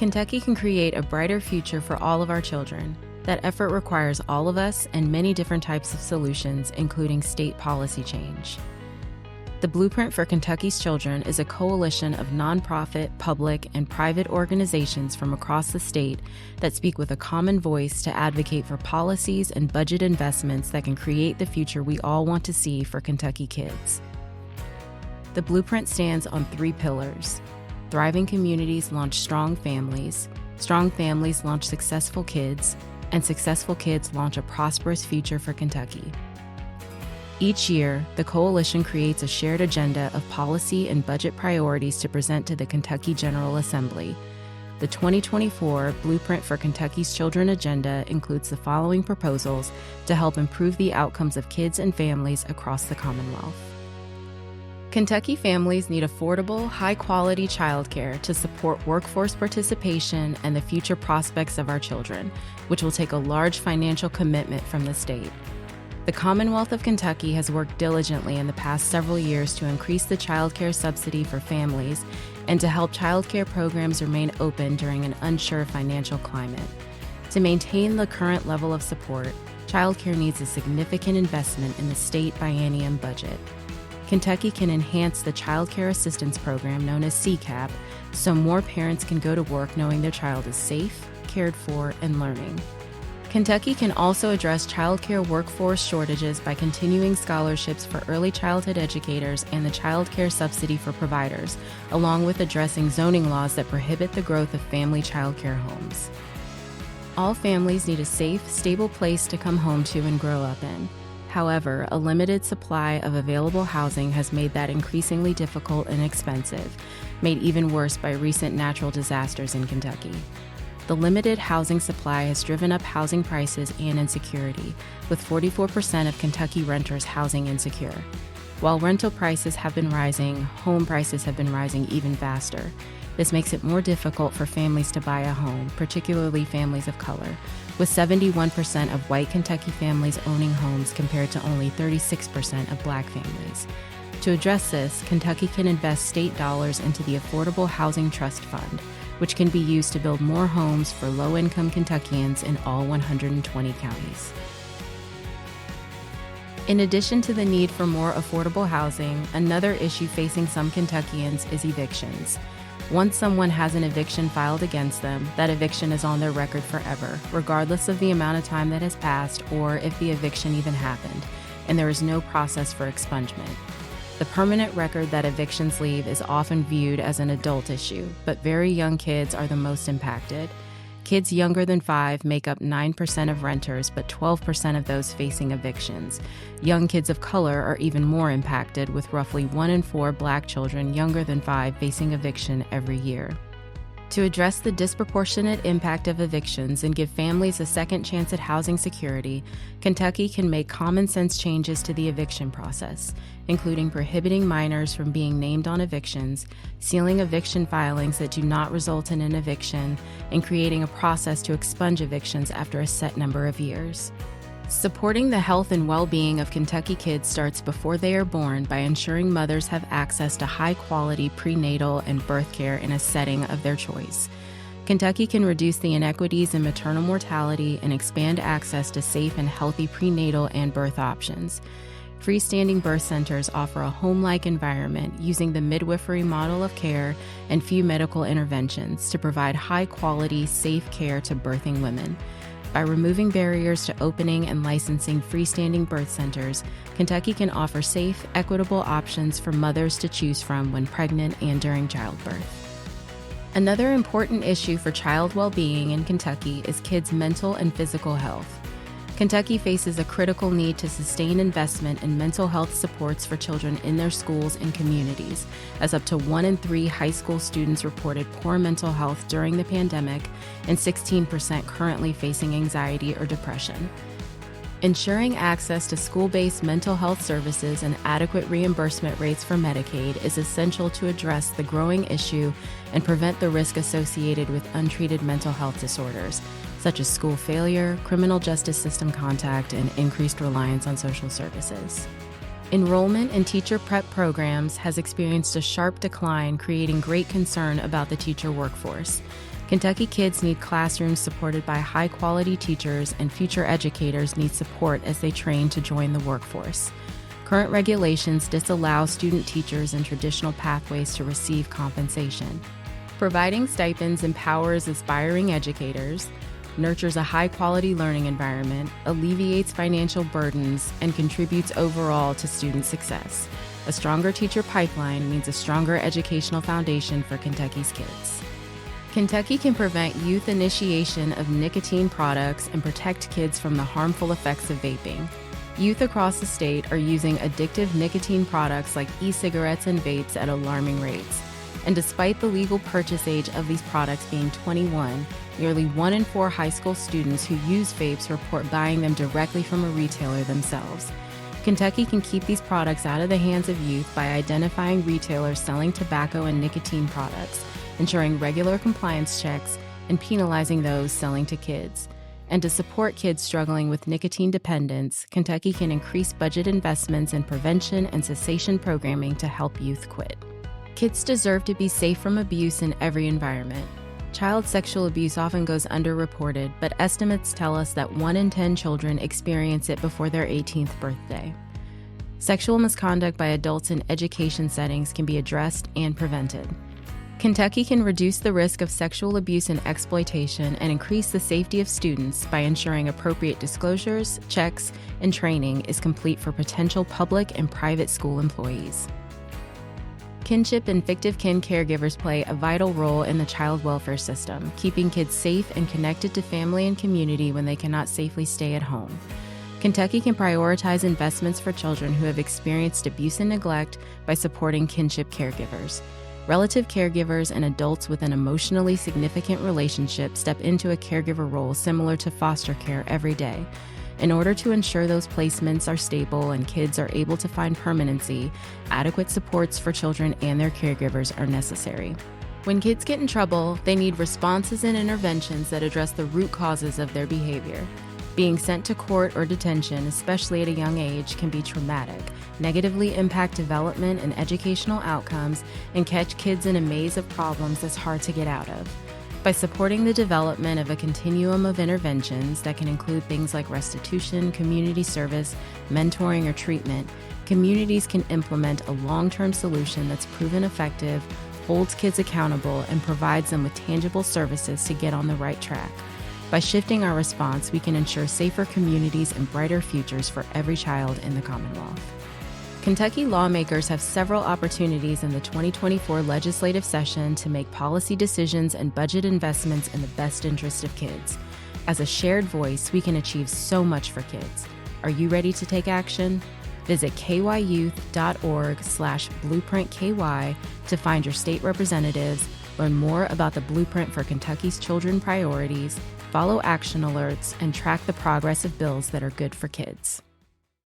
Kentucky can create a brighter future for all of our children, that effort requires all of us and many different types of solutions, including state policy change. The Blueprint for Kentucky's Children is a coalition of nonprofit, public, and private organizations from across the state that speak with a common voice to advocate for policies and budget investments that can create the future we all want to see for Kentucky kids. The Blueprint stands on 3 pillars. Thriving communities launch strong families launch successful kids, and successful kids launch a prosperous future for Kentucky. Each year, the coalition creates a shared agenda of policy and budget priorities to present to the Kentucky General Assembly. The 2024 Blueprint for Kentucky's Children agenda includes the following proposals to help improve the outcomes of kids and families across the Commonwealth. Kentucky families need affordable, high-quality childcare to support workforce participation and the future prospects of our children, which will take a large financial commitment from the state. The Commonwealth of Kentucky has worked diligently in the past several years to increase the child care subsidy for families and to help child care programs remain open during an unsure financial climate. To maintain the current level of support, child care needs a significant investment in the state biennium budget. Kentucky can enhance the Child Care Assistance Program known as CCAP so more parents can go to work knowing their child is safe, cared for, and learning. Kentucky can also address child care workforce shortages by continuing scholarships for early childhood educators and the child care subsidy for providers, along with addressing zoning laws that prohibit the growth of family child care homes. All families need a safe, stable place to come home to and grow up in. However, a limited supply of available housing has made that increasingly difficult and expensive, made even worse by recent natural disasters in Kentucky. The limited housing supply has driven up housing prices and insecurity, with 44% of Kentucky renters housing insecure. While rental prices have been rising, home prices have been rising even faster. This makes it more difficult for families to buy a home, particularly families of color, with 71% of white Kentucky families owning homes compared to only 36% of Black families. To address this, Kentucky can invest state dollars into the Affordable Housing Trust Fund, which can be used to build more homes for low-income Kentuckians in all 120 counties. In addition to the need for more affordable housing, another issue facing some Kentuckians is evictions. Once someone has an eviction filed against them, that eviction is on their record forever, regardless of the amount of time that has passed or if the eviction even happened, and there is no process for expungement. The permanent record that evictions leave is often viewed as an adult issue, but very young kids are the most impacted. Kids younger than 5 make up 9% of renters, but 12% of those facing evictions. Young kids of color are even more impacted, with roughly 1 in 4 Black children younger than 5 facing eviction every year. To address the disproportionate impact of evictions and give families a second chance at housing security, Kentucky can make common sense changes to the eviction process, including prohibiting minors from being named on evictions, sealing eviction filings that do not result in an eviction, and creating a process to expunge evictions after a set number of years. Supporting the health and well-being of Kentucky kids starts before they are born by ensuring mothers have access to high-quality prenatal and birth care in a setting of their choice. Kentucky can reduce the inequities in maternal mortality and expand access to safe and healthy prenatal and birth options. Freestanding birth centers offer a home-like environment using the midwifery model of care and few medical interventions to provide high-quality, safe care to birthing women. By removing barriers to opening and licensing freestanding birth centers, Kentucky can offer safe, equitable options for mothers to choose from when pregnant and during childbirth. Another important issue for child well-being in Kentucky is kids' mental and physical health. Kentucky faces a critical need to sustain investment in mental health supports for children in their schools and communities, as up to 1 in 3 high school students reported poor mental health during the pandemic, and 16% currently facing anxiety or depression. Ensuring access to school-based mental health services and adequate reimbursement rates for Medicaid is essential to address the growing issue and prevent the risk associated with untreated mental health disorders, such as school failure, criminal justice system contact, and increased reliance on social services. Enrollment in teacher prep programs has experienced a sharp decline, creating great concern about the teacher workforce. Kentucky kids need classrooms supported by high-quality teachers, and future educators need support as they train to join the workforce. Current regulations disallow student teachers in traditional pathways to receive compensation. Providing stipends empowers aspiring educators, nurtures a high-quality learning environment, alleviates financial burdens, and contributes overall to student success. A stronger teacher pipeline means a stronger educational foundation for Kentucky's kids. Kentucky can prevent youth initiation of nicotine products and protect kids from the harmful effects of vaping. Youth across the state are using addictive nicotine products like e-cigarettes and vapes at alarming rates. And despite the legal purchase age of these products being 21, nearly 1 in 4 high school students who use vapes report buying them directly from a retailer themselves. Kentucky can keep these products out of the hands of youth by identifying retailers selling tobacco and nicotine products, ensuring regular compliance checks, and penalizing those selling to kids. And to support kids struggling with nicotine dependence, Kentucky can increase budget investments in prevention and cessation programming to help youth quit. Kids deserve to be safe from abuse in every environment. Child sexual abuse often goes underreported, but estimates tell us that 1 in 10 children experience it before their 18th birthday. Sexual misconduct by adults in education settings can be addressed and prevented. Kentucky can reduce the risk of sexual abuse and exploitation and increase the safety of students by ensuring appropriate disclosures, checks, and training is complete for potential public and private school employees. Kinship and fictive kin caregivers play a vital role in the child welfare system, keeping kids safe and connected to family and community when they cannot safely stay at home. Kentucky can prioritize investments for children who have experienced abuse and neglect by supporting kinship caregivers. Relative caregivers and adults with an emotionally significant relationship step into a caregiver role similar to foster care every day. In order to ensure those placements are stable and kids are able to find permanency, adequate supports for children and their caregivers are necessary. When kids get in trouble, they need responses and interventions that address the root causes of their behavior. Being sent to court or detention, especially at a young age, can be traumatic, negatively impact development and educational outcomes, and catch kids in a maze of problems that's hard to get out of. By supporting the development of a continuum of interventions that can include things like restitution, community service, mentoring, or treatment, communities can implement a long-term solution that's proven effective, holds kids accountable, and provides them with tangible services to get on the right track. By shifting our response, we can ensure safer communities and brighter futures for every child in the Commonwealth. Kentucky lawmakers have several opportunities in the 2024 legislative session to make policy decisions and budget investments in the best interest of kids. As a shared voice, we can achieve so much for kids. Are you ready to take action? Visit kyyouth.org/blueprintky to find your state representatives, learn more about the Blueprint for Kentucky's Children priorities, follow action alerts, and track the progress of bills that are good for kids.